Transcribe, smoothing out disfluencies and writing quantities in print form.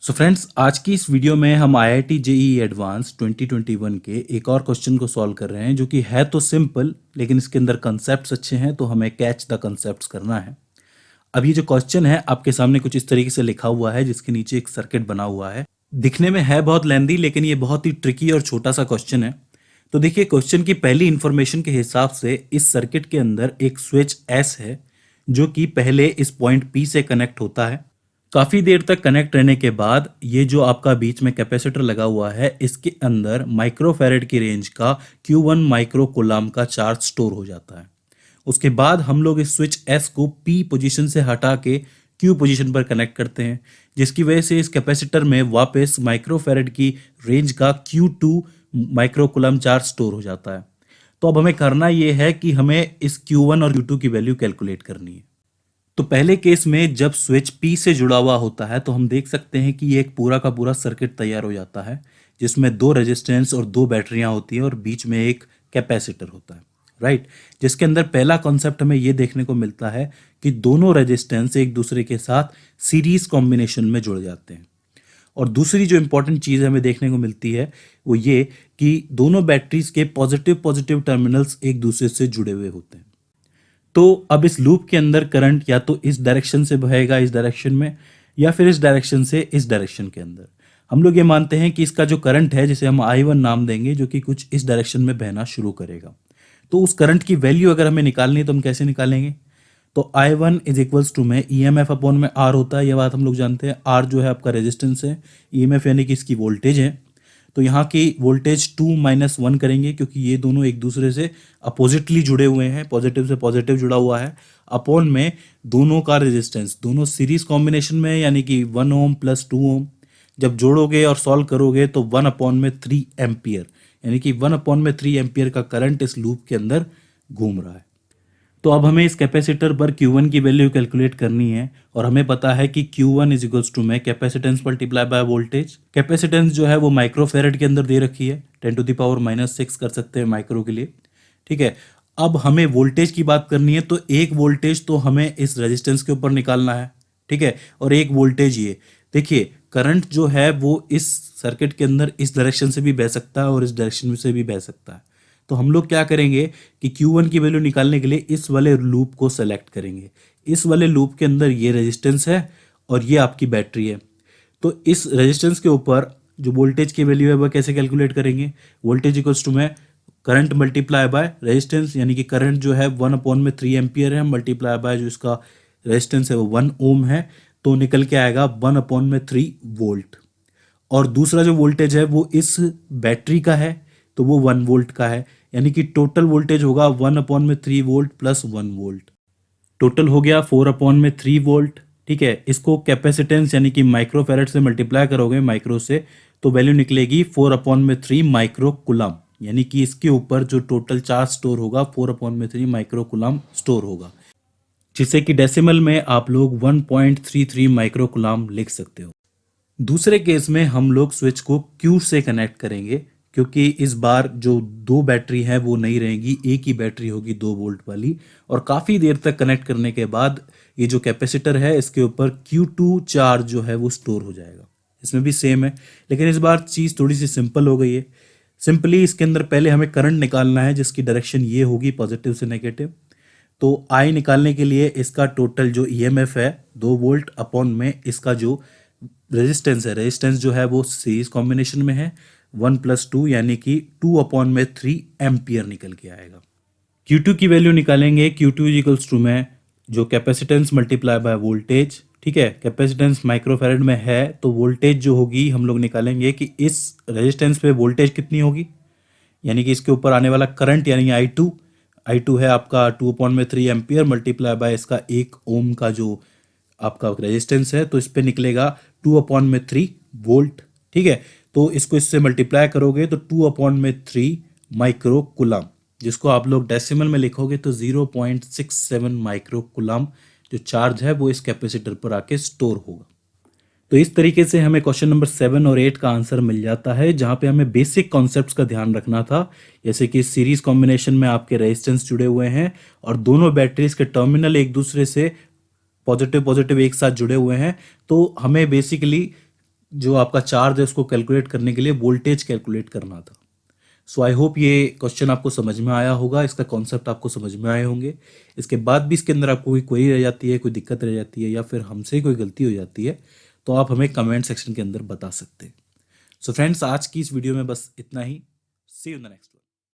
So friends, आज की इस वीडियो में हम IIT जेईई एडवांस 2021 के एक और क्वेश्चन को सॉल्व कर रहे हैं जो कि है तो सिंपल, लेकिन इसके अंदर कंसेप्ट्स अच्छे हैं तो हमें कैच द कंसेप्ट्स करना है। अब ये जो क्वेश्चन है आपके सामने कुछ इस तरीके से लिखा हुआ है जिसके नीचे एक सर्किट बना हुआ है। दिखने में है बहुत लेंदी, लेकिन ये बहुत ही ट्रिकी और छोटा सा क्वेश्चन है। तो देखिए, क्वेश्चन की पहली इंफॉर्मेशन के हिसाब से इस सर्किट के अंदर एक स्विच एस है जो कि पहले इस पॉइंट पी से कनेक्ट होता है। काफ़ी देर तक कनेक्ट रहने के बाद ये जो आपका बीच में कैपेसिटर लगा हुआ है, इसके अंदर माइक्रोफैरेड की रेंज का Q1 माइक्रो कूलम का चार्ज स्टोर हो जाता है। उसके बाद हम लोग इस स्विच S को P पोजीशन से हटा के Q पोजीशन पर कनेक्ट करते हैं, जिसकी वजह से इस कैपेसिटर में वापस माइक्रोफैरेड की रेंज का Q2 micro coulomb charge store हो जाता है। तो अब हमें करना ये है कि हमें इस Q1 और Q2 की वैल्यू कैलकुलेट करनी है। तो पहले केस में जब स्विच P से जुड़ा हुआ होता है तो हम देख सकते हैं कि ये एक पूरा का पूरा सर्किट तैयार हो जाता है, जिसमें दो रेजिस्टेंस और दो बैटरियां होती हैं और बीच में एक कैपेसिटर होता है, राइट। जिसके अंदर पहला कॉन्सेप्ट हमें ये देखने को मिलता है कि दोनों रेजिस्टेंस एक दूसरे के साथ सीरीज कॉम्बिनेशन में जुड़ जाते हैं। और दूसरी जो इंपॉर्टेंट चीज़ हमें देखने को मिलती है वो ये कि दोनों बैटरीज के पॉजिटिव पॉजिटिव टर्मिनल्स एक दूसरे से जुड़े हुए होते हैं। तो अब इस लूप के अंदर करंट या तो इस डायरेक्शन से बहेगा इस डायरेक्शन में, या फिर इस डायरेक्शन से इस डायरेक्शन के अंदर। हम लोग ये मानते हैं कि इसका जो करंट है, जिसे हम I1 नाम देंगे, जो कि कुछ इस डायरेक्शन में बहना शुरू करेगा। तो उस करंट की वैल्यू अगर हमें निकालनी है तो हम कैसे निकालेंगे? तो I1 इज इक्वल्स टू में EMF अपॉन में R होता है, ये बात हम लोग जानते हैं। R जो है आपका रेजिस्टेंस है, EMF यानी कि इसकी वोल्टेज है। तो यहाँ की वोल्टेज 2 - 1 करेंगे क्योंकि ये दोनों एक दूसरे से अपोजिटली जुड़े हुए हैं, पॉजिटिव से पॉजिटिव जुड़ा हुआ है। अपॉन में दोनों का रेजिस्टेंस, दोनों सीरीज कॉम्बिनेशन में, यानी कि 1 ओम प्लस 2 ओम। जब जोड़ोगे और सॉल्व करोगे तो 1/3 एम्पियर, यानी कि 1/3 एम्पियर का करंट इस लूप के अंदर घूम रहा है। तो अब हमें इस कैपेसिटर पर Q1 की वैल्यू कैलकुलेट करनी है, और हमें पता है कि Q1 इज इक्वल्स टू में capacitance multiply by voltage. Capacitance जो है वो माइक्रोफेरेड के अंदर दे रखी है, 10⁻⁻6 कर सकते हैं माइक्रो के लिए, ठीक है। अब हमें वोल्टेज की बात करनी है, तो एक वोल्टेज तो हमें इस रेजिस्टेंस के ऊपर निकालना है, ठीक है। और एक वोल्टेज ये देखिए, करंट जो है वो इस सर्किट के अंदर इस डायरेक्शन से भी बह सकता है और इस डायरेक्शन से भी बह सकता है। तो हम लोग क्या करेंगे कि Q1 की वैल्यू निकालने के लिए इस वाले लूप को सेलेक्ट करेंगे। इस वाले लूप के अंदर ये रेजिस्टेंस है और ये आपकी बैटरी है। तो इस रेजिस्टेंस के ऊपर जो वोल्टेज की वैल्यू है वह कैसे कैलकुलेट करेंगे? वोल्टेज इक्वल्स टू में करंट मल्टीप्लाई बाय रेजिस्टेंस, यानी कि करंट जो है 1/3 एम्पियर है, मल्टीप्लाई बाय जो इसका रेजिस्टेंस है वो 1 ओम है, तो निकल के आएगा 1/3 वोल्ट। और दूसरा जो वोल्टेज है वो इस बैटरी का है, तो वो 1 वोल्ट का है, यानी कि टोटल वोल्टेज होगा 1/3 वोल्ट प्लस 1 वोल्ट। टोटल हो गया 4/3 वोल्ट, ठीक है। इसको कैपेसिटेंस यानी कि माइक्रोफैरेड से मल्टीप्लाई करोगे माइक्रो से, तो वैल्यू निकलेगी 4/3 माइक्रो कूलम, यानी कि इसके ऊपर जो टोटल चार्ज स्टोर होगा 4/3 माइक्रो कूलम स्टोर होगा, जिसे कि डेसिमल में आप लोग 1.33 माइक्रो कूलम लिख सकते हो। दूसरे केस में हम लोग स्विच को Q से कनेक्ट करेंगे, क्योंकि इस बार जो दो बैटरी है वो नहीं रहेगी, एक ही बैटरी होगी 2 वोल्ट वाली। और काफ़ी देर तक कनेक्ट करने के बाद ये जो कैपेसिटर है इसके ऊपर Q2 चार्ज जो है वो स्टोर हो जाएगा। इसमें भी सेम है, लेकिन इस बार चीज़ थोड़ी सी सिंपल हो गई है। सिंपली इसके अंदर पहले हमें करंट निकालना है, जिसकी डायरेक्शन ये होगी पॉजिटिव से नेगेटिव। तो I निकालने के लिए इसका टोटल जो EMF है 2 वोल्ट, अपॉन में इसका जो रेजिस्टेंस है, रेजिस्टेंस जो है वो सीरीज कॉम्बिनेशन में है 1 + 2, यानी कि 2/3 एम्पियर निकल के आएगा। Q2 की वैल्यू निकालेंगे, Q2 इक्वल्स टू में जो कैपेसिटेंस मल्टीप्लाई बाय वोल्टेज, ठीक है। कैपेसिटेंस माइक्रोफैरेड में है, तो वोल्टेज जो होगी हम लोग निकालेंगे कि इस रेजिस्टेंस पे वोल्टेज कितनी होगी, यानी कि इसके ऊपर आने वाला करंट, यानी I2 है आपका 2/3 एम्पियर मल्टीप्लाई बाय इसका 1 ओम का जो आपका रेजिस्टेंस है, तो इस पे निकलेगा 2/3 वोल्ट, ठीक है। तो इसको इससे मल्टीप्लाई करोगे तो 2/3 माइक्रो कूलम, जिसको आप लोग डेसिमल में लिखोगे तो 0.67 माइक्रो कूलम जो चार्ज है वो इस कैपेसिटर पर आके स्टोर होगा। तो इस तरीके से हमें क्वेश्चन नंबर 7 और 8 का आंसर मिल जाता है, जहाँ पे हमें बेसिक कॉन्सेप्ट्स का ध्यान रखना था, जैसे कि सीरीज कॉम्बिनेशन में आपके रेजिस्टेंस जुड़े हुए हैं और दोनों बैटरीज के टर्मिनल एक दूसरे से पॉजिटिव पॉजिटिव एक साथ जुड़े हुए हैं। तो हमें बेसिकली जो आपका चार्ज है उसको कैलकुलेट करने के लिए वोल्टेज कैलकुलेट करना था। सो आई होप ये क्वेश्चन आपको समझ में आया होगा, इसका कॉन्सेप्ट आपको समझ में आए होंगे। इसके बाद भी इसके अंदर आपको कोई क्वेरी रह जाती है, कोई दिक्कत रह जाती है, या फिर हमसे कोई गलती हो जाती है, तो आप हमें कमेंट सेक्शन के अंदर बता सकते हैं। सो फ्रेंड्स, आज की इस वीडियो में बस इतना ही। सी यू इन द नेक्स्ट।